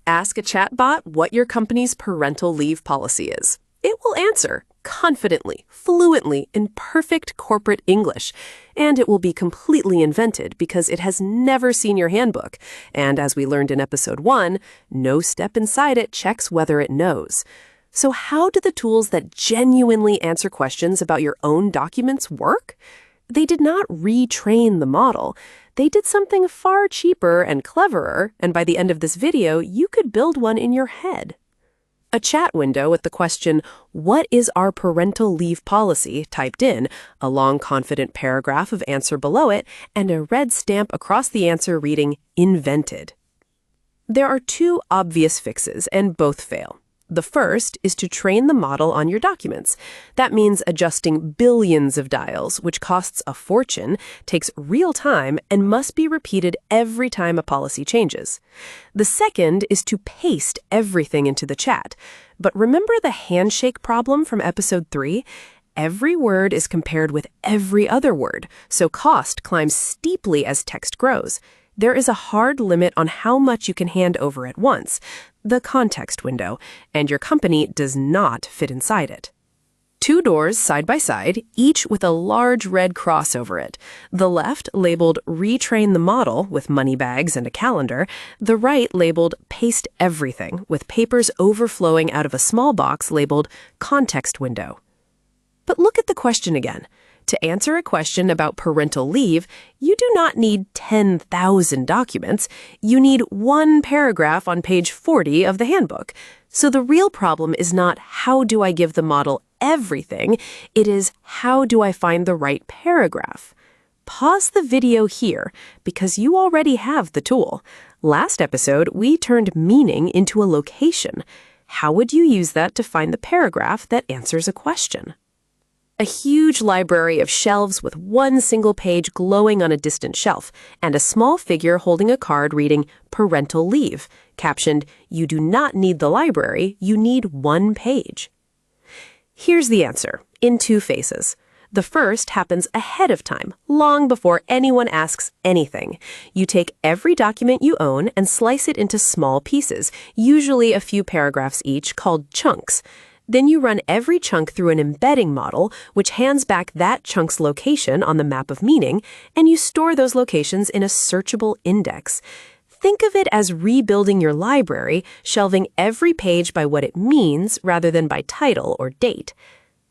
Ask a chatbot what your company's parental leave policy is. It will answer confidently, fluently, in perfect corporate English. And it will be completely invented because it has never seen your handbook. And as we learned in episode 1, no step inside it checks whether it knows. So how do the tools that genuinely answer questions about your own documents work? They did not retrain the model. They did something far cheaper and cleverer, and by the end of this video, you could build one in your head. A chat window with the question, "What is our parental leave policy?" typed in, a long confident paragraph of answer below it, and a red stamp across the answer reading, "Invented." There are two obvious fixes, and both fail. The first is to train the model on your documents. That means adjusting billions of dials, which costs a fortune, takes real time, and must be repeated every time a policy changes. The second is to paste everything into the chat. But remember the handshake problem from episode 3? Every word is compared with every other word, so cost climbs steeply as text grows. There is a hard limit on how much you can hand over at once, the context window, and your company does not fit inside it. Two doors side by side, each with a large red cross over it. The left labeled Retrain the Model with money bags and a calendar. The right labeled Paste Everything with papers overflowing out of a small box labeled Context Window. But look at the question again. To answer a question about parental leave, you do not need 10,000 documents. You need one paragraph on page 40 of the handbook. So the real problem is not how do I give the model everything, it is how do I find the right paragraph. Pause the video here because you already have the tool. Last episode, we turned meaning into a location. How would you use that to find the paragraph that answers a question? A huge library of shelves with one single page glowing on a distant shelf, and a small figure holding a card reading Parental Leave, captioned, "You do not need the library, you need one page." Here's the answer, in two phases. The first happens ahead of time, long before anyone asks anything. You take every document you own and slice it into small pieces, usually a few paragraphs each, called chunks. Then you run every chunk through an embedding model, which hands back that chunk's location on the map of meaning, and you store those locations in a searchable index. Think of it as rebuilding your library, shelving every page by what it means rather than by title or date.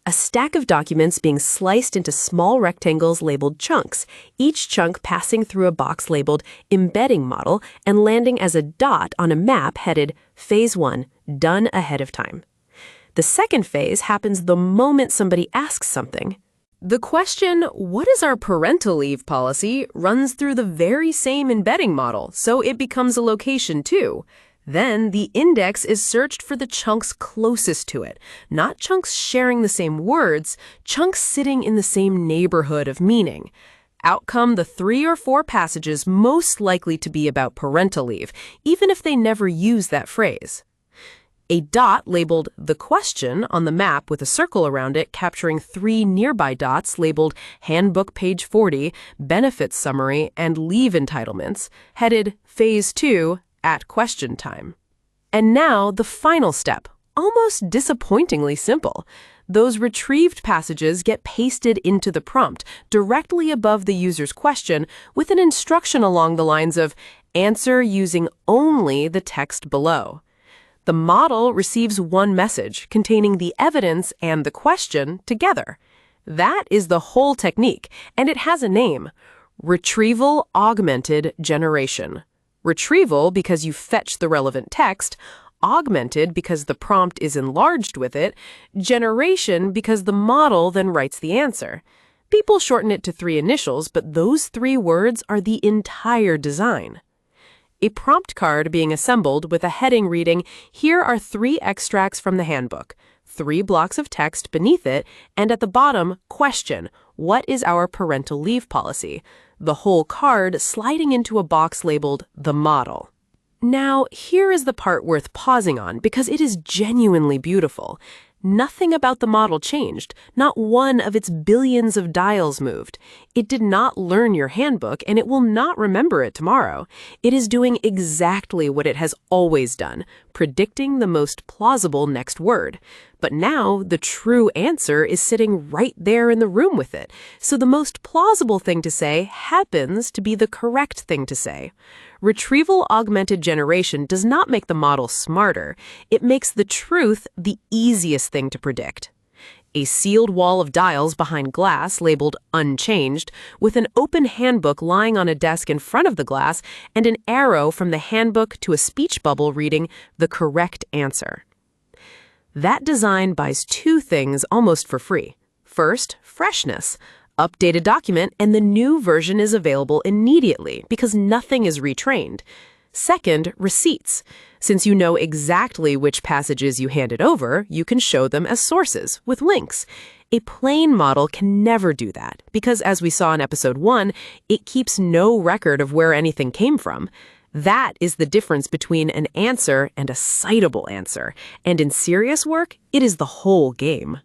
A stack of documents being sliced into small rectangles labeled chunks, each chunk passing through a box labeled embedding model and landing as a dot on a map headed Phase 1, done ahead of time. The second phase happens the moment somebody asks something. The question, "What is our parental leave policy?" runs through the very same embedding model, so it becomes a location too. Then the index is searched for the chunks closest to it, not chunks sharing the same words, chunks sitting in the same neighborhood of meaning. Out come the 3 or 4 passages most likely to be about parental leave, even if they never use that phrase. A dot labeled the question on the map with a circle around it capturing 3 nearby dots labeled Handbook page 40, Benefits Summary, and Leave Entitlements, headed Phase 2 at question time. And now the final step, almost disappointingly simple. Those retrieved passages get pasted into the prompt directly above the user's question with an instruction along the lines of answer using only the text below. The model receives one message containing the evidence and the question together. That is the whole technique, and it has a name: Retrieval Augmented Generation. Retrieval because you fetch the relevant text, augmented because the prompt is enlarged with it, generation because the model then writes the answer. People shorten it to 3 initials, but those 3 words are the entire design. A prompt card being assembled with a heading reading, "Here are 3 extracts from the handbook," 3 blocks of text beneath it, and at the bottom, question, "What is our parental leave policy?" The whole card sliding into a box labeled the model. Now, here is the part worth pausing on because it is genuinely beautiful. Nothing about the model changed. Not one of its billions of dials moved. It did not learn your handbook, and it will not remember it tomorrow. It is doing exactly what it has always done, predicting the most plausible next word. But now, the true answer is sitting right there in the room with it. So the most plausible thing to say happens to be the correct thing to say. Retrieval augmented generation does not make the model smarter. It makes the truth the easiest thing to predict. A sealed wall of dials behind glass labeled unchanged, with an open handbook lying on a desk in front of the glass, and an arrow from the handbook to a speech bubble reading the correct answer. That design buys two things almost for free. First, freshness. Update a document and the new version is available immediately because nothing is retrained. Second, receipts. Since you know exactly which passages you handed over, you can show them as sources with links. A plain model can never do that because, as we saw in episode 1, it keeps no record of where anything came from. That is the difference between an answer and a citable answer. And in serious work, it is the whole game.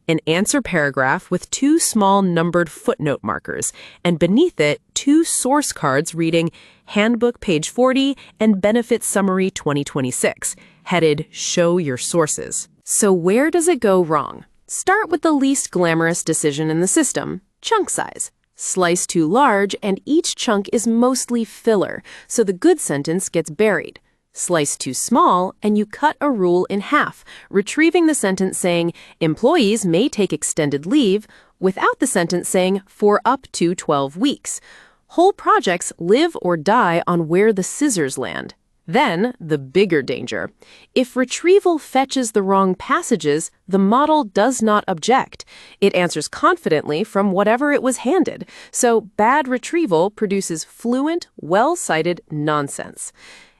An answer paragraph with two small numbered footnote markers, and beneath it, two source cards reading Handbook page 40 and Benefit Summary 2026, headed Show Your Sources. So where does it go wrong? Start with the least glamorous decision in the system, chunk size. Slice too large, and each chunk is mostly filler, so the good sentence gets buried. Slice too small, and you cut a rule in half, retrieving the sentence saying, employees may take extended leave, without the sentence saying, for up to 12 weeks. Whole projects live or die on where the scissors land. Then, the bigger danger. If retrieval fetches the wrong passages, the model does not object. It answers confidently from whatever it was handed. So, bad retrieval produces fluent, well-cited nonsense.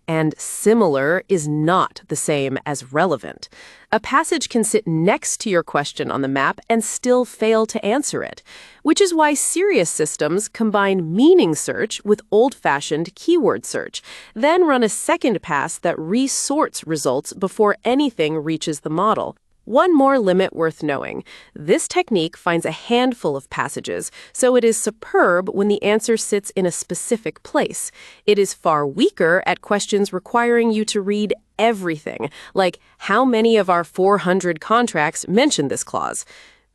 And similar is not the same as relevant. A passage can sit next to your question on the map and still fail to answer it, which is why serious systems combine meaning search with old-fashioned keyword search, then run a second pass that resorts results before anything reaches the model. One more limit worth knowing. This technique finds a handful of passages, so it is superb when the answer sits in a specific place. It is far weaker at questions requiring you to read everything, like how many of our 400 contracts mention this clause.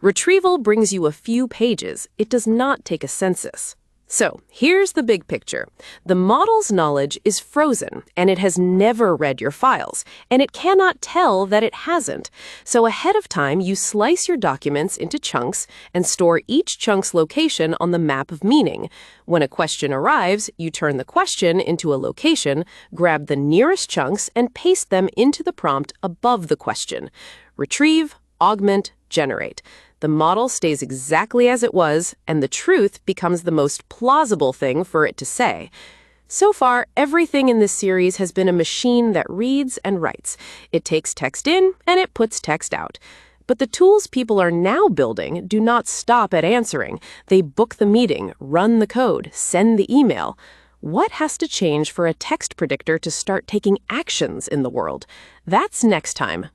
Retrieval brings you a few pages. It does not take a census. So, here's the big picture. The model's knowledge is frozen, and it has never read your files, and it cannot tell that it hasn't. So ahead of time, you slice your documents into chunks and store each chunk's location on the map of meaning. When a question arrives, you turn the question into a location, grab the nearest chunks, and paste them into the prompt above the question. Retrieve, augment, generate. The model stays exactly as it was, and the truth becomes the most plausible thing for it to say. So far, everything in this series has been a machine that reads and writes. It takes text in, and it puts text out. But the tools people are now building do not stop at answering. They book the meeting, run the code, send the email. What has to change for a text predictor to start taking actions in the world? That's next time